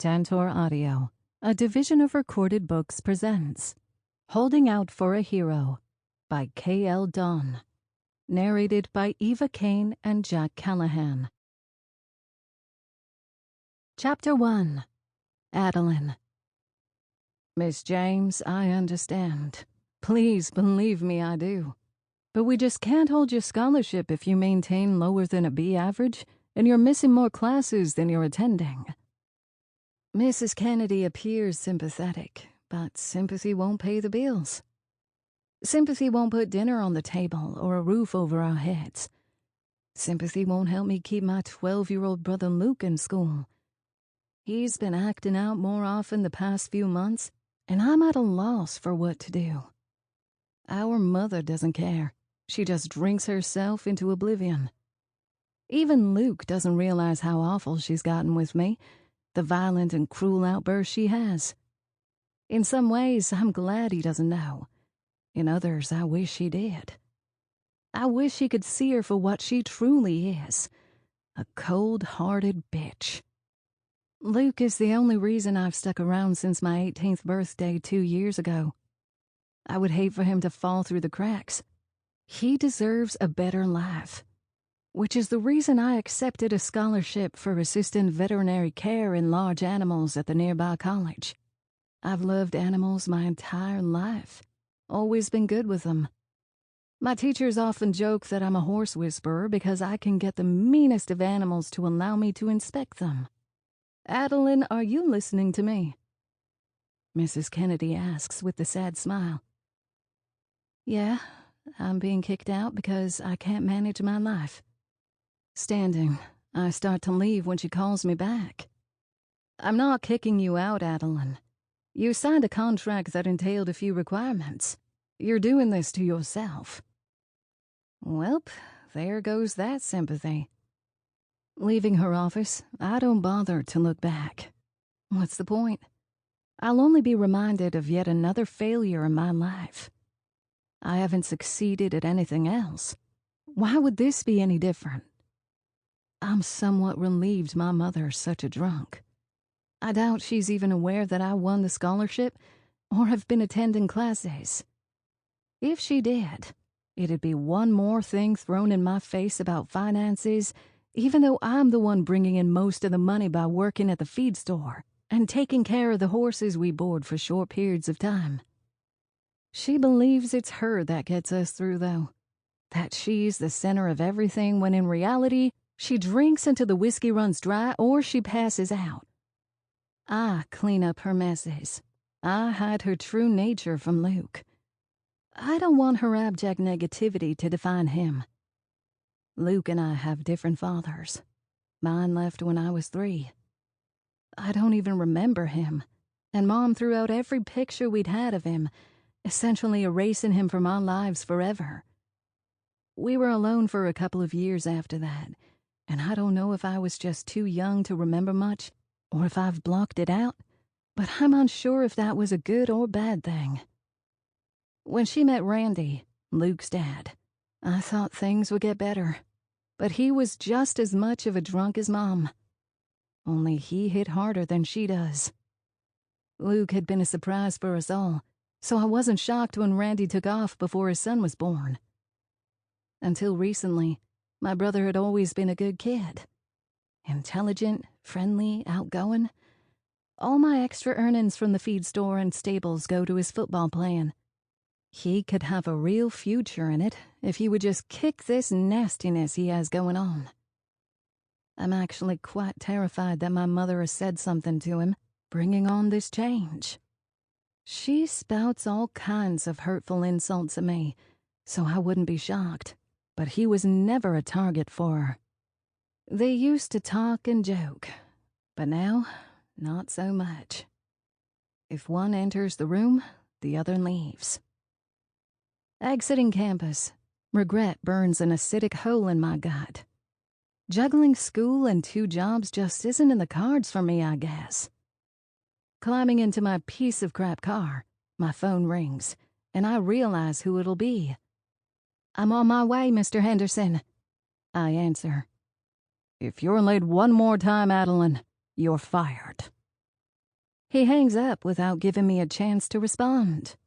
Tantor Audio, a division of Recorded Books, presents Holding Out for a Hero by K.L. Donn, narrated by Eva Caine and Jack Calihan. Chapter 1. Adeline. Miss James, I understand. Please believe me, I do. But we just can't hold your scholarship if you maintain lower than a B average and you're missing more classes than you're attending. Mrs. Kennedy appears sympathetic, but sympathy won't pay the bills. Sympathy won't put dinner on the table or a roof over our heads. Sympathy won't help me keep my 12-year-old brother Luke in school. He's been acting out more often the past few months, and I'm at a loss for what to do. Our mother doesn't care. She just drinks herself into oblivion. Even Luke doesn't realize how awful she's gotten with me, the violent and cruel outbursts she has. In some ways, I'm glad he doesn't know. In others, I wish he did. I wish he could see her for what she truly is, a cold-hearted bitch. Luke is the only reason I've stuck around since my 18th birthday 2 years ago. I would hate for him to fall through the cracks. He deserves a better life, which is the reason I accepted a scholarship for assistant veterinary care in large animals at the nearby college. I've loved animals my entire life, always been good with them. My teachers often joke that I'm a horse whisperer because I can get the meanest of animals to allow me to inspect them. Adeline, are you listening to me? Mrs. Kennedy asks with a sad smile. Yeah, I'm being kicked out because I can't manage my life. Standing, I start to leave when she calls me back. I'm not kicking you out, Adeline. You signed a contract that entailed a few requirements. You're doing this to yourself. Welp, there goes that sympathy. Leaving her office, I don't bother to look back. What's the point? I'll only be reminded of yet another failure in my life. I haven't succeeded at anything else. Why would this be any different? I'm somewhat relieved my mother's such a drunk. I doubt she's even aware that I won the scholarship or have been attending classes. If she did, it'd be one more thing thrown in my face about finances, even though I'm the one bringing in most of the money by working at the feed store and taking care of the horses we board for short periods of time. She believes it's her that gets us through, though. That she's the center of everything, when in reality, she drinks until the whiskey runs dry or she passes out. I clean up her messes. I hide her true nature from Luke. I don't want her abject negativity to define him. Luke and I have different fathers. Mine left when I was 3. I don't even remember him, and Mom threw out every picture we'd had of him, essentially erasing him from our lives forever. We were alone for a couple of years after that, and I don't know if I was just too young to remember much, or if I've blocked it out, but I'm unsure if that was a good or bad thing. When she met Randy, Luke's dad, I thought things would get better, but he was just as much of a drunk as Mom. Only he hit harder than she does. Luke had been a surprise for us all, so I wasn't shocked when Randy took off before his son was born. Until recently, my brother had always been a good kid. Intelligent, friendly, outgoing. All my extra earnings from the feed store and stables go to his football playing. He could have a real future in it if he would just kick this nastiness he has going on. I'm actually quite terrified that my mother has said something to him, bringing on this change. She spouts all kinds of hurtful insults at me, so I wouldn't be shocked, but he was never a target for her. They used to talk and joke, but now, not so much. If one enters the room, the other leaves. Exiting campus, regret burns an acidic hole in my gut. Juggling school and 2 jobs just isn't in the cards for me, I guess. Climbing into my piece of crap car, my phone rings, and I realize who it'll be. I'm on my way, Mr. Henderson. I answer. If you're late one more time, Adeline, you're fired. He hangs up without giving me a chance to respond.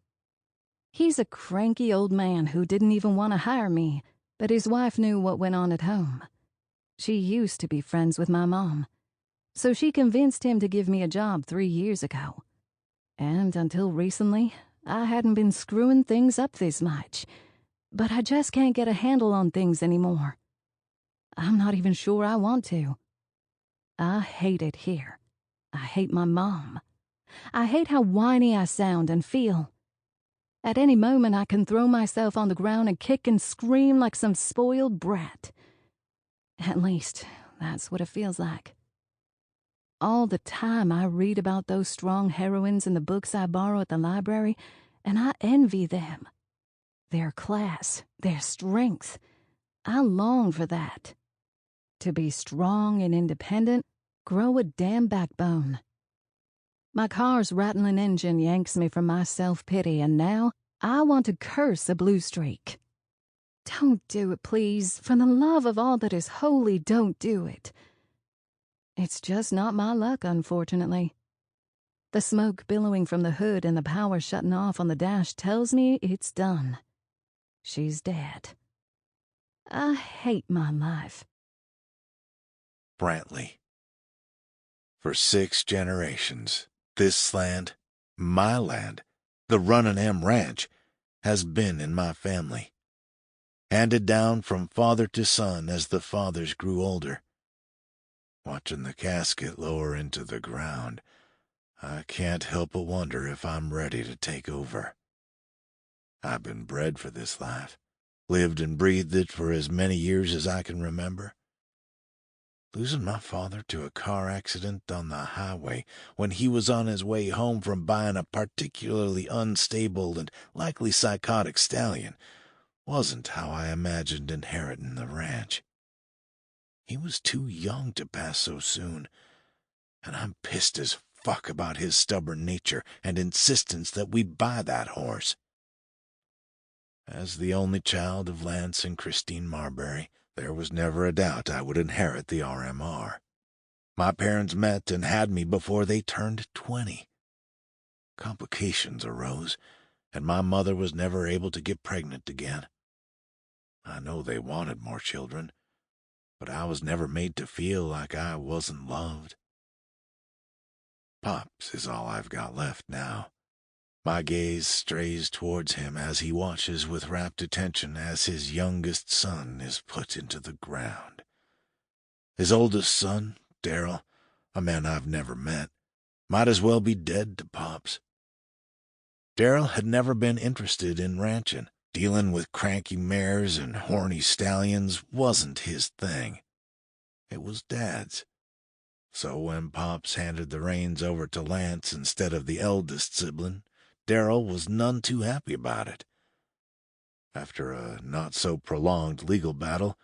He's a cranky old man who didn't even want to hire me, but his wife knew what went on at home. She used to be friends with my mom, so she convinced him to give me a job 3 years ago. And until recently, I hadn't been screwing things up this much, but I just can't get a handle on things anymore. I'm not even sure I want to. I hate it here. I hate my mom. I hate how whiny I sound and feel. At any moment, I can throw myself on the ground and kick and scream like some spoiled brat. At least, that's what it feels like. All the time I read about those strong heroines in the books I borrow at the library, and I envy them. Their class, their strength. I long for that. To be strong and independent, grow a damn backbone. My car's rattling engine yanks me from my self-pity, and now I want to curse a blue streak. Don't do it, please. For the love of all that is holy, don't do it. It's just not my luck, unfortunately. The smoke billowing from the hood and the power shutting off on the dash tells me it's done. She's dead. I hate my life. Brantley. For 6 generations, this land, my land, the Runnin' M Ranch, has been in my family. Handed down from father to son as the fathers grew older. Watching the casket lower into the ground, I can't help but wonder if I'm ready to take over. I've been bred for this life, lived and breathed it for as many years as I can remember. Losing my father to a car accident on the highway when he was on his way home from buying a particularly unstable and likely psychotic stallion wasn't how I imagined inheriting the ranch. He was too young to pass so soon, and I'm pissed as fuck about his stubborn nature and insistence that we buy that horse. As the only child of Lance and Christine Marbury, there was never a doubt I would inherit the RMR. My parents met and had me before they turned 20. Complications arose, and my mother was never able to get pregnant again. I know they wanted more children, but I was never made to feel like I wasn't loved. Pops is all I've got left now. My gaze strays towards him as he watches with rapt attention as his youngest son is put into the ground. His oldest son, Daryl, a man I've never met, might as well be dead to Pops. Daryl had never been interested in ranching. Dealing with cranky mares and horny stallions wasn't his thing. It was Dad's. So when Pops handed the reins over to Lance instead of the eldest sibling, Daryl was none too happy about it. After a not-so-prolonged legal battle,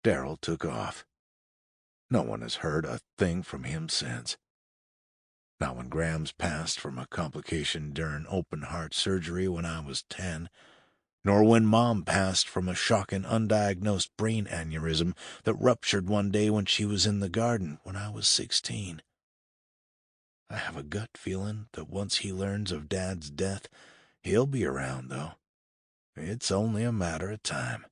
Daryl took off. No one has heard a thing from him since. Not when Grams passed from a complication during open-heart surgery when I was 10, nor when Mom passed from a shocking undiagnosed brain aneurysm that ruptured one day when she was in the garden when I was 16. I have a gut feeling that once he learns of Dad's death, he'll be around, though. It's only a matter of time.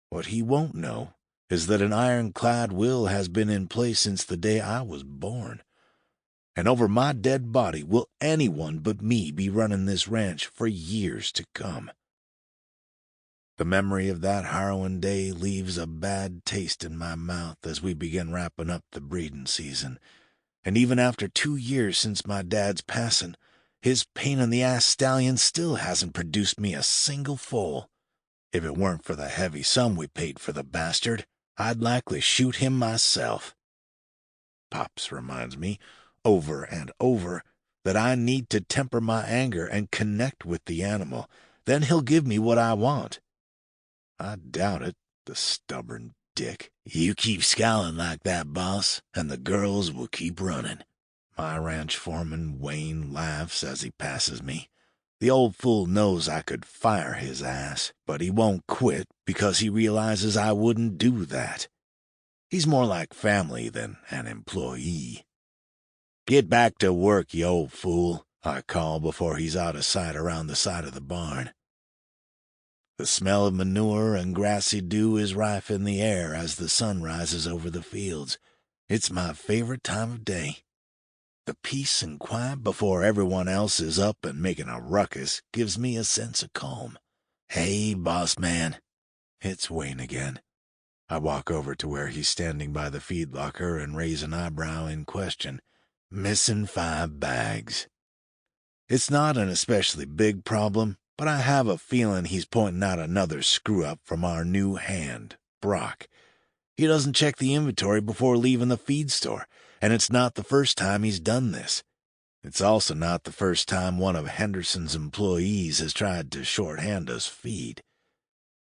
What he won't know is that an ironclad will has been in place since the day I was born. And over my dead body will anyone but me be running this ranch for years to come. The memory of that harrowing day leaves a bad taste in my mouth as we begin wrapping up the breeding season. And even after 2 years since my dad's passing, his pain-in-the-ass stallion still hasn't produced me a single foal. If it weren't for the heavy sum we paid for the bastard, I'd likely shoot him myself. Pops reminds me, over and over, that I need to temper my anger and connect with the animal. Then he'll give me what I want. I doubt it, the stubborn dick. You keep scowling like that, boss, and the girls will keep running. My ranch foreman, Wayne, laughs as he passes me. The old fool knows I could fire his ass, but he won't quit because he realizes I wouldn't do that. He's more like family than an employee. "Get back to work, you old fool," I call before he's out of sight around the side of the barn. The smell of manure and grassy dew is rife in the air as the sun rises over the fields. It's my favorite time of day. The peace and quiet before everyone else is up and making a ruckus gives me a sense of calm. "Hey, boss man." It's Wayne again. I walk over to where he's standing by the feed locker and raise an eyebrow in question. "Missing 5 bags." It's not an especially big problem, but I have a feeling he's pointing out another screw-up from our new hand, Brock. He doesn't check the inventory before leaving the feed store, and it's not the first time he's done this. It's also not the first time one of Henderson's employees has tried to shorthand us feed.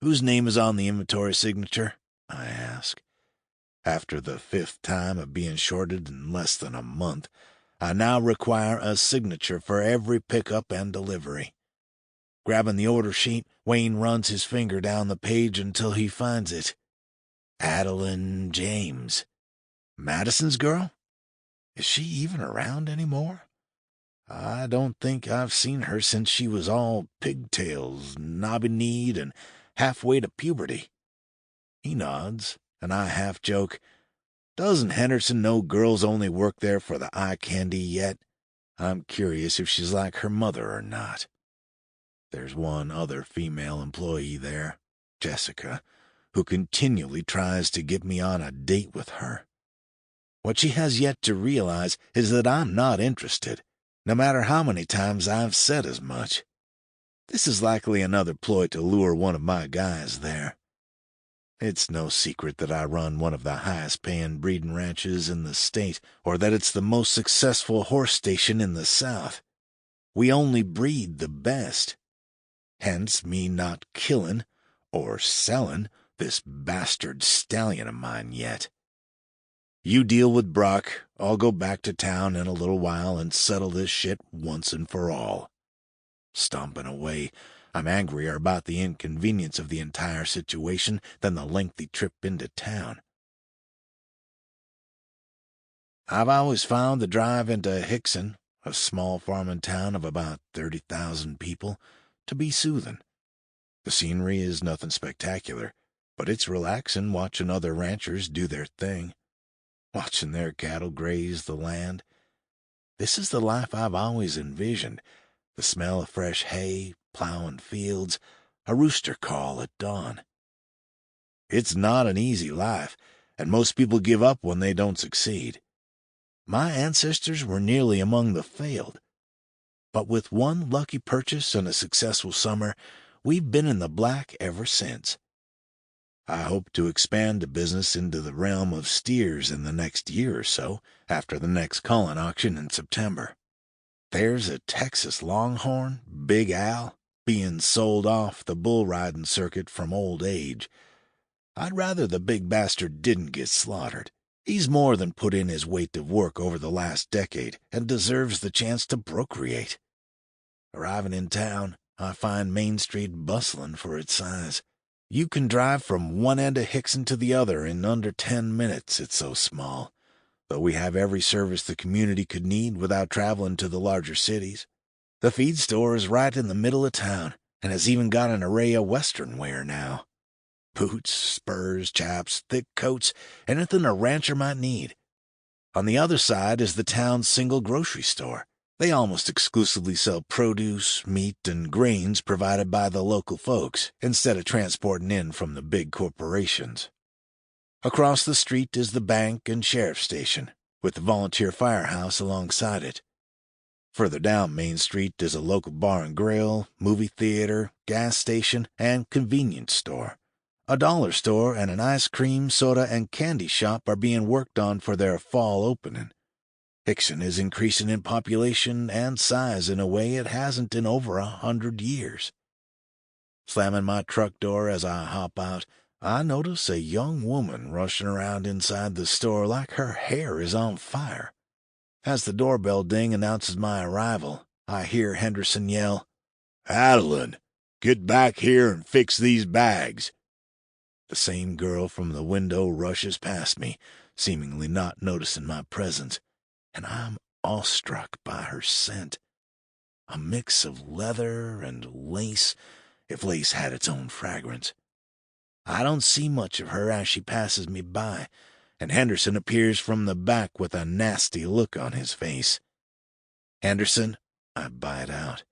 "Whose name is on the inventory signature?" I ask. After the 5th time of being shorted in less than a month, I now require a signature for every pickup and delivery. Grabbing the order sheet, Wayne runs his finger down the page until he finds it. Adeline James. Madison's girl? Is she even around anymore? I don't think I've seen her since she was all pigtails, knobby-kneed, and halfway to puberty. He nods, and I half joke, "Doesn't Henderson know girls only work there for the eye candy yet? I'm curious if she's like her mother or not." There's one other female employee there, Jessica, who continually tries to get me on a date with her. What she has yet to realize is that I'm not interested, no matter how many times I've said as much. This is likely another ploy to lure one of my guys there. It's no secret that I run one of the highest-paying breeding ranches in the state, or that it's the most successful horse station in the South. We only breed the best. Hence me not killing or selling this bastard stallion of mine yet. You deal with Brock. I'll go back to town in a little while and settle this shit once and for all. Stomping away, I'm angrier about the inconvenience of the entire situation than the lengthy trip into town. I've always found the drive into Hickson, a small farming town of about 30,000 people, to be soothing. The scenery is nothing spectacular, but it's relaxing watching other ranchers do their thing, watching their cattle graze the land. This is the life I've always envisioned, the smell of fresh hay, plowing fields, a rooster call at dawn. It's not an easy life, and most people give up when they don't succeed. My ancestors were nearly among the failed, but with one lucky purchase and a successful summer, we've been in the black ever since. I hope to expand the business into the realm of steers in the next year or so, after the next culling auction in September. There's a Texas Longhorn, Big Al, being sold off the bull riding circuit from old age. I'd rather the big bastard didn't get slaughtered. He's more than put in his weight of work over the last decade and deserves the chance to procreate. Arriving in town, I find Main Street bustling for its size. You can drive from one end of Hickson to the other in under 10 minutes, it's so small, though we have every service the community could need without traveling to the larger cities. The feed store is right in the middle of town, and has even got an array of Western wear now. Boots, spurs, chaps, thick coats, anything a rancher might need. On the other side is the town's single grocery store. They almost exclusively sell produce, meat, and grains provided by the local folks, instead of transporting in from the big corporations. Across the street is the bank and sheriff's station, with the volunteer firehouse alongside it. Further down Main Street is a local bar and grill, movie theater, gas station, and convenience store. A dollar store and an ice cream, soda, and candy shop are being worked on for their fall opening. Hickson is increasing in population and size in a way it hasn't in over 100 years. Slamming my truck door as I hop out, I notice a young woman rushing around inside the store like her hair is on fire. As the doorbell ding announces my arrival, I hear Henderson yell, "Adeline, get back here and fix these bags." The same girl from the window rushes past me, seemingly not noticing my presence, and I'm awestruck by her scent. A mix of leather and lace, if lace had its own fragrance. I don't see much of her as she passes me by, and Henderson appears from the back with a nasty look on his face. "Henderson," I bite out.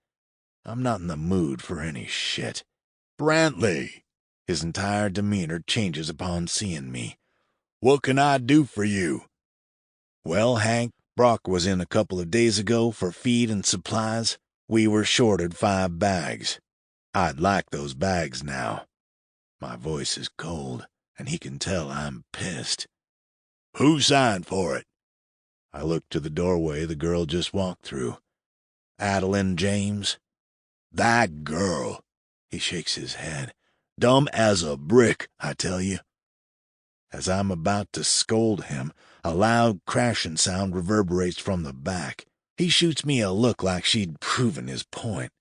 I'm not in the mood for any shit. "Brantley." His entire demeanor changes upon seeing me. "What can I do for you?" "Well, Hank, Brock was in a couple of days ago for feed and supplies. We were shorted 5 bags. I'd like those bags now." My voice is cold, and he can tell I'm pissed. "Who signed for it?" I look to the doorway the girl just walked through. "Adeline James." "That girl." He shakes his head. "Dumb as a brick, I tell you." As I'm about to scold him, a loud crashing sound reverberates from the back. He shoots me a look like she'd proven his point.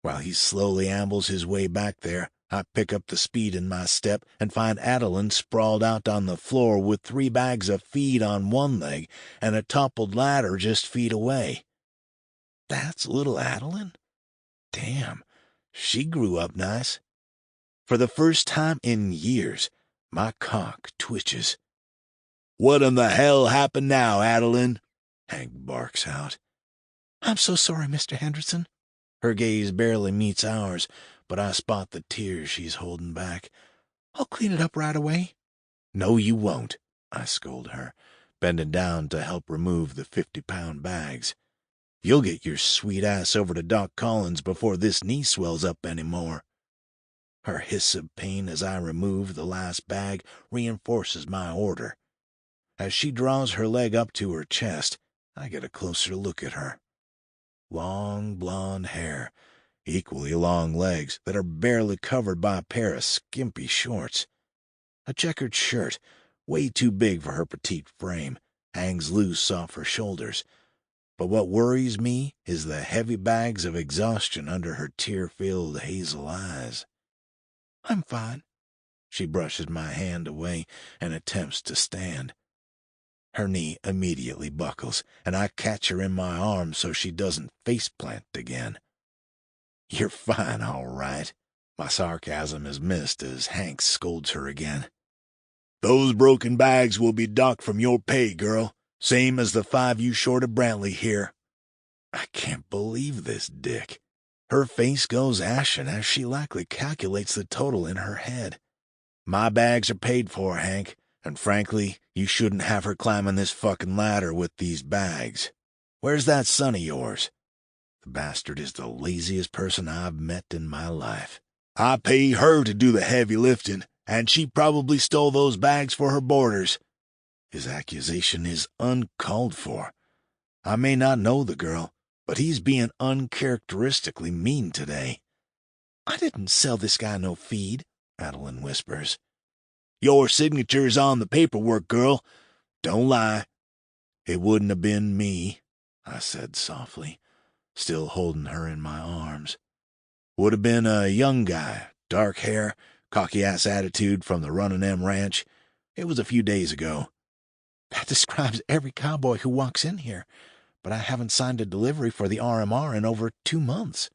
While he slowly ambles his way back there, I pick up the speed in my step and find Adeline sprawled out on the floor with 3 bags of feed on one leg and a toppled ladder just feet away. That's little Adeline? Damn, she grew up nice. For the first time in years, my cock twitches. "What in the hell happened now, Adeline?" Hank barks out. "I'm so sorry, Mr. Henderson." Her gaze barely meets ours, but I spot the tears she's holding back. "I'll clean it up right away." "No, you won't," I scold her, bending down to help remove the 50-pound bags. "You'll get your sweet ass over to Doc Collins before this knee swells up any more." Her hiss of pain as I remove the last bag reinforces my order. As she draws her leg up to her chest, I get a closer look at her. Long blonde hair, equally long legs that are barely covered by a pair of skimpy shorts. A checkered shirt, way too big for her petite frame, hangs loose off her shoulders. But what worries me is the heavy bags of exhaustion under her tear-filled hazel eyes. "I'm fine." She brushes my hand away and attempts to stand. Her knee immediately buckles, and I catch her in my arms so she doesn't faceplant again. "You're fine, all right." My sarcasm is missed as Hank scolds her again. "Those broken bags will be docked from your pay, girl, same as the 5 you shorted Brantley here." I can't believe this dick. Her face goes ashen as she likely calculates the total in her head. "My bags are paid for, Hank, and frankly, you shouldn't have her climbing this fucking ladder with these bags. Where's that son of yours?" The bastard is the laziest person I've met in my life. "I pay her to do the heavy lifting, and she probably stole those bags for her boarders." His accusation is uncalled for. I may not know the girl, but he's being uncharacteristically mean today. "I didn't sell this guy no feed," Adeline whispers. "Your signature's on the paperwork, girl. Don't lie." "It wouldn't have been me," I said softly, still holding her in my arms. "Would have been a young guy, dark hair, cocky-ass attitude from the Runnin' M Ranch. It was a few days ago." "That describes every cowboy who walks in here, but I haven't signed a delivery for the RMR in over 2 months.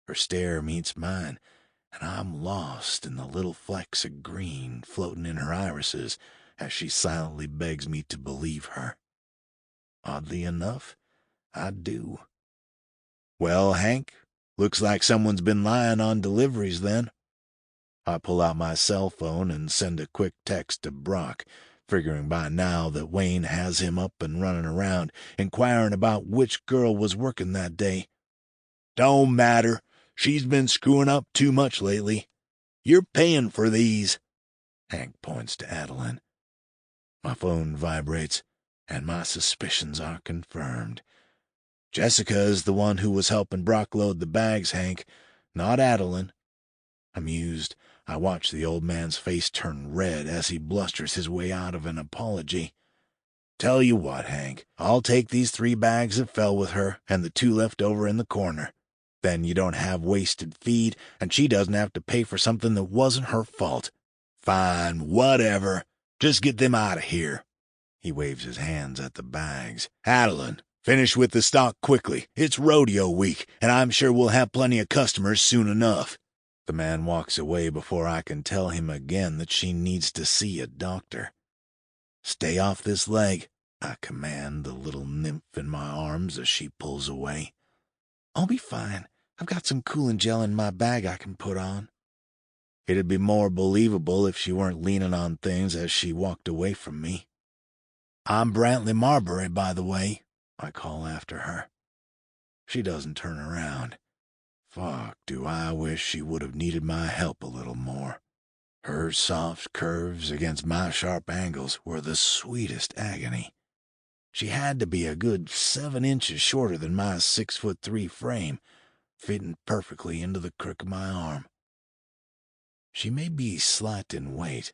Her stare meets mine, and I'm lost in the little flecks of green floating in her irises as she silently begs me to believe her. Oddly enough, I do. "Well, Hank, looks like someone's been lying on deliveries then." I pull out my cell phone and send a quick text to Brock, figuring by now that Wayne has him up and running around, inquiring about which girl was working that day. "Don't matter. She's been screwing up too much lately. You're paying for these." Hank points to Adeline. My phone vibrates, and my suspicions are confirmed. "Jessica is the one who was helping Brock load the bags, Hank, not Adeline." Amused, I watch the old man's face turn red as he blusters his way out of an apology. "Tell you what, Hank, I'll take these 3 bags that fell with her and the 2 left over in the corner. Then you don't have wasted feed, and she doesn't have to pay for something that wasn't her fault." "Fine, whatever. Just get them out of here." He waves his hands at the bags. "Adeline, finish with the stock quickly. It's rodeo week, and I'm sure we'll have plenty of customers soon enough." The man walks away before I can tell him again that she needs to see a doctor. "Stay off this leg," I command the little nymph in my arms as she pulls away. "I'll be fine. I've got some cooling gel in my bag I can put on." It'd be more believable if she weren't leaning on things as she walked away from me. "I'm Brantley Marbury, by the way," I call after her. She doesn't turn around. Fuck, do I wish she would have needed my help a little more. Her soft curves against my sharp angles were the sweetest agony. She had to be a good 7 inches shorter than my 6'3" frame, fitting perfectly into the crook of my arm. She may be slight in weight,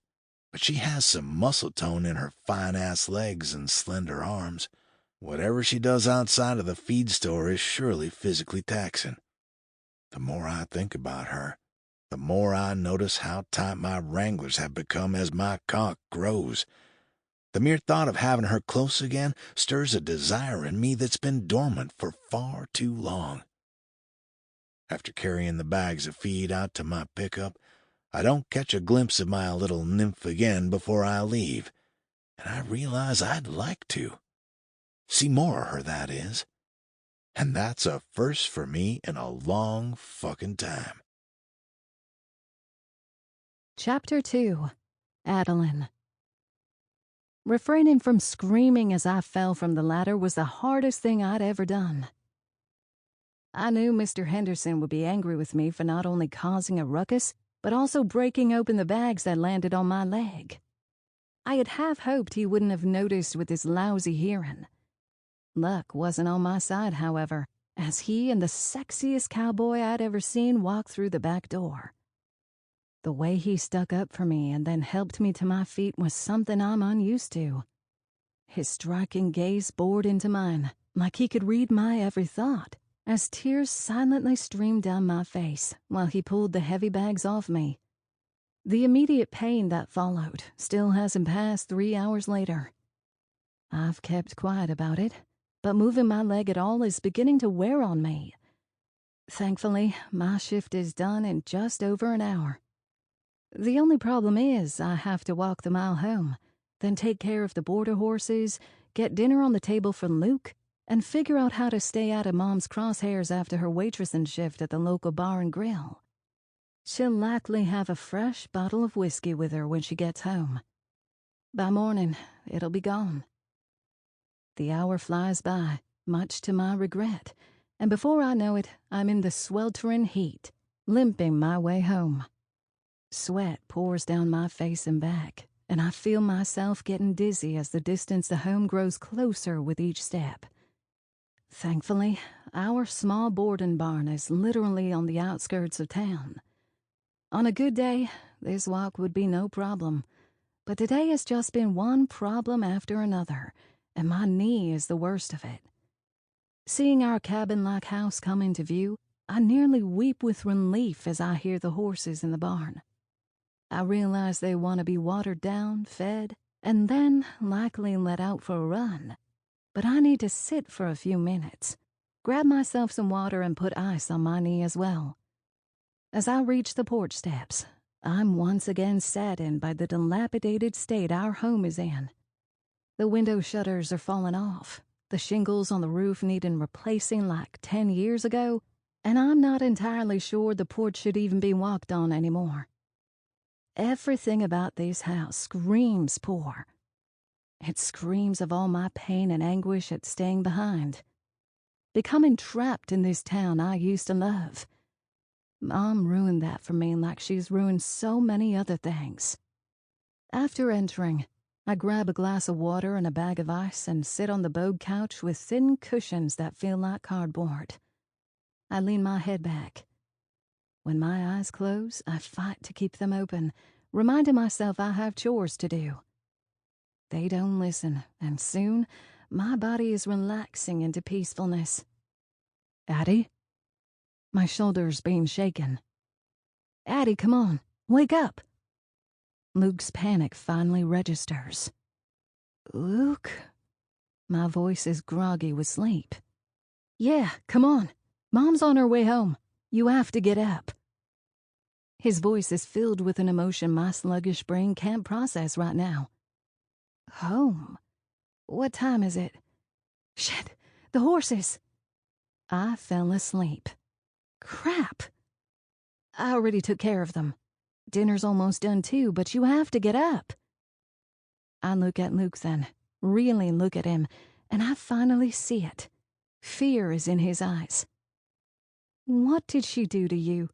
but she has some muscle tone in her fine-ass legs and slender arms. Whatever she does outside of the feed store is surely physically taxing. The more I think about her, the more I notice how tight my wranglers have become as my cock grows. The mere thought of having her close again stirs a desire in me that's been dormant for far too long. After carrying the bags of feed out to my pickup, I don't catch a glimpse of my little nymph again before I leave, and I realize I'd like to. See more of her, that is. And that's a first for me in a long fucking time. Chapter 2. Adeline. Refraining from screaming as I fell from the ladder was the hardest thing I'd ever done. I knew Mr. Henderson would be angry with me for not only causing a ruckus, but also breaking open the bags that landed on my leg. I had half hoped he wouldn't have noticed with his lousy hearing. Luck wasn't on my side, however, as he and the sexiest cowboy I'd ever seen walked through the back door. The way he stuck up for me and then helped me to my feet was something I'm unused to. His striking gaze bored into mine, like he could read my every thought, as tears silently streamed down my face while he pulled the heavy bags off me. The immediate pain that followed still hasn't passed 3 hours later. I've kept quiet about it, but moving my leg at all is beginning to wear on me. Thankfully, my shift is done in just over an hour. The only problem is I have to walk the mile home, then take care of the border horses, get dinner on the table for Luke, and figure out how to stay out of Mom's crosshairs after her waitressing shift at the local bar and grill. She'll likely have a fresh bottle of whiskey with her when she gets home. By morning, it'll be gone. The hour flies by, much to my regret, and before I know it, I'm in the sweltering heat, limping my way home. Sweat pours down my face and back, and I feel myself getting dizzy as the distance to home grows closer with each step. Thankfully, our small boarding barn is literally on the outskirts of town. On a good day, this walk would be no problem, but today has just been one problem after another, and my knee is the worst of it. Seeing our cabin-like house come into view, I nearly weep with relief as I hear the horses in the barn. I realize they want to be watered down, fed, and then likely let out for a run. But I need to sit for a few minutes, grab myself some water and put ice on my knee as well. As I reach the porch steps, I'm once again saddened by the dilapidated state our home is in. The window shutters are falling off, the shingles on the roof needing replacing like 10 years ago, and I'm not entirely sure the porch should even be walked on anymore. Everything about this house screams poor. It screams of all my pain and anguish at staying behind. Becoming trapped in this town I used to love. Mom ruined that for me like she's ruined so many other things. After entering, I grab a glass of water and a bag of ice and sit on the bowed couch with thin cushions that feel like cardboard. I lean my head back. When my eyes close, I fight to keep them open, reminding myself I have chores to do. They don't listen, and soon, my body is relaxing into peacefulness. Addie? My shoulders being shaken. Addie, come on, wake up. Luke's panic finally registers. Luke? My voice is groggy with sleep. Yeah, come on. Mom's on her way home. You have to get up. His voice is filled with an emotion my sluggish brain can't process right now. Home? What time is it? Shit, the horses. I fell asleep. Crap. I already took care of them. Dinner's almost done too, but you have to get up. I look at Luke then, really look at him, and I finally see it. Fear is in his eyes. What did she do to you?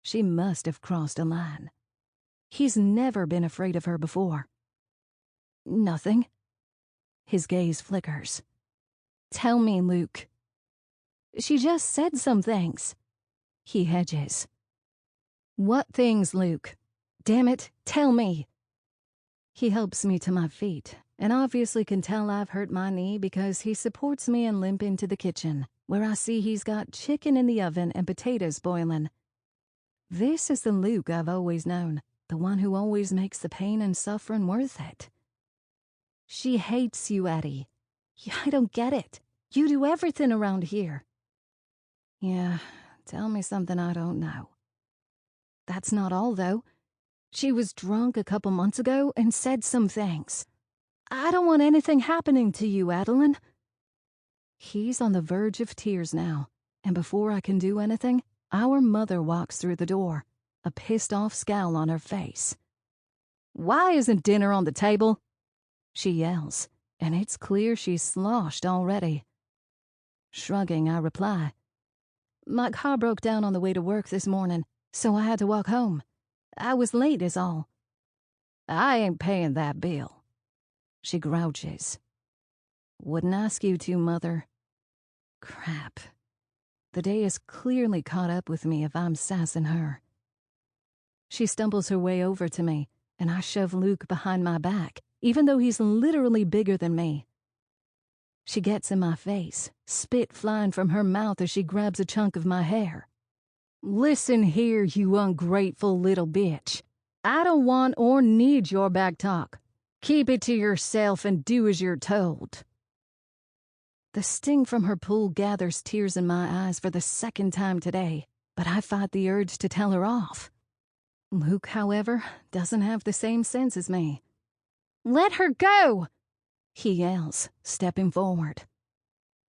She must have crossed a line. He's never been afraid of her before. Nothing. His gaze flickers. Tell me, Luke. She just said some things. He hedges. What things, Luke? Damn it, tell me. He helps me to my feet, and obviously can tell I've hurt my knee because he supports me and limp into the kitchen, where I see he's got chicken in the oven and potatoes boiling. This is the Luke I've always known, the one who always makes the pain and suffering worth it. She hates you, Eddie. I don't get it. You do everything around here. Yeah, tell me something I don't know. That's not all, though. She was drunk a couple months ago and said some things. I don't want anything happening to you, Adeline. He's on the verge of tears now, and before I can do anything, our mother walks through the door, a pissed-off scowl on her face. Why isn't dinner on the table? She yells, and it's clear she's sloshed already. Shrugging, I reply, My car broke down on the way to work this morning, so I had to walk home. I was late is all. I ain't paying that bill. She grouches. Wouldn't ask you to, Mother. Crap. The day has clearly caught up with me if I'm sassing her. She stumbles her way over to me, and I shove Luke behind my back, even though he's literally bigger than me. She gets in my face, spit flying from her mouth as she grabs a chunk of my hair. Listen here, you ungrateful little bitch. I don't want or need your back talk. Keep it to yourself and do as you're told. The sting from her pull gathers tears in my eyes for the second time today, but I fight the urge to tell her off. Luke, however, doesn't have the same sense as me. Let her go! He yells, stepping forward.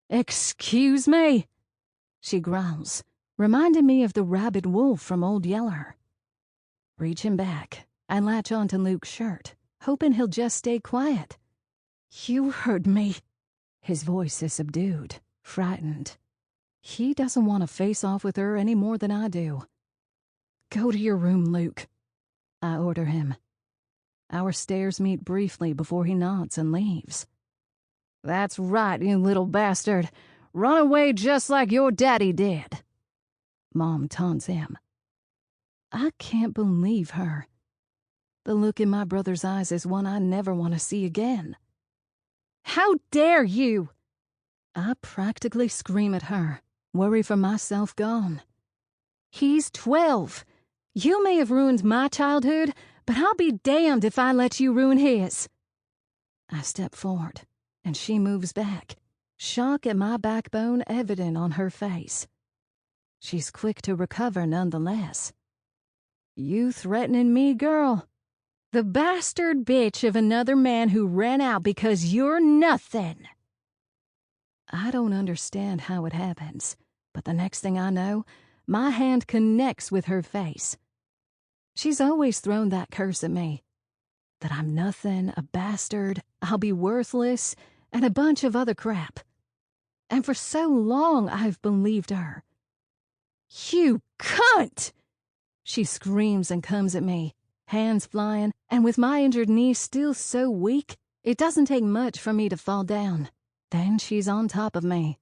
Excuse me? She growls, reminding me of the rabid wolf from Old Yeller. Reaching back, I latch onto Luke's shirt, hoping he'll just stay quiet. You heard me. His voice is subdued, frightened. He doesn't want to face off with her any more than I do. Go to your room, Luke. I order him. Our stares meet briefly before he nods and leaves. That's right, you little bastard. Run away just like your daddy did. Mom taunts him. I can't believe her. The look in my brother's eyes is one I never want to see again. How dare you! I practically scream at her, worry for myself gone. He's 12. You may have ruined my childhood, but I'll be damned if I let you ruin his. I step forward, and she moves back, shock at my backbone evident on her face. She's quick to recover nonetheless. You threatening me, girl? The bastard bitch of another man who ran out because you're nothing. I don't understand how it happens, but the next thing I know, my hand connects with her face. She's always thrown that curse at me. That I'm nothing, a bastard, I'll be worthless, and a bunch of other crap. And for so long I've believed her. You cunt! She screams and comes at me, hands flying, and with my injured knee still so weak, it doesn't take much for me to fall down. Then she's on top of me.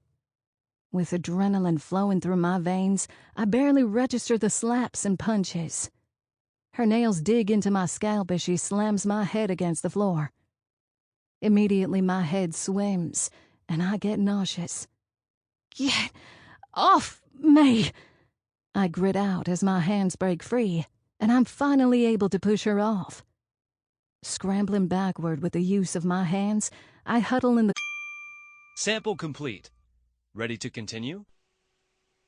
With adrenaline flowing through my veins, I barely register the slaps and punches. Her nails dig into my scalp as she slams my head against the floor. Immediately my head swims, and I get nauseous. Get off me! I grit out as my hands break free, and I'm finally able to push her off. Scrambling backward with the use of my hands, I huddle in the... Sample complete. Ready to continue?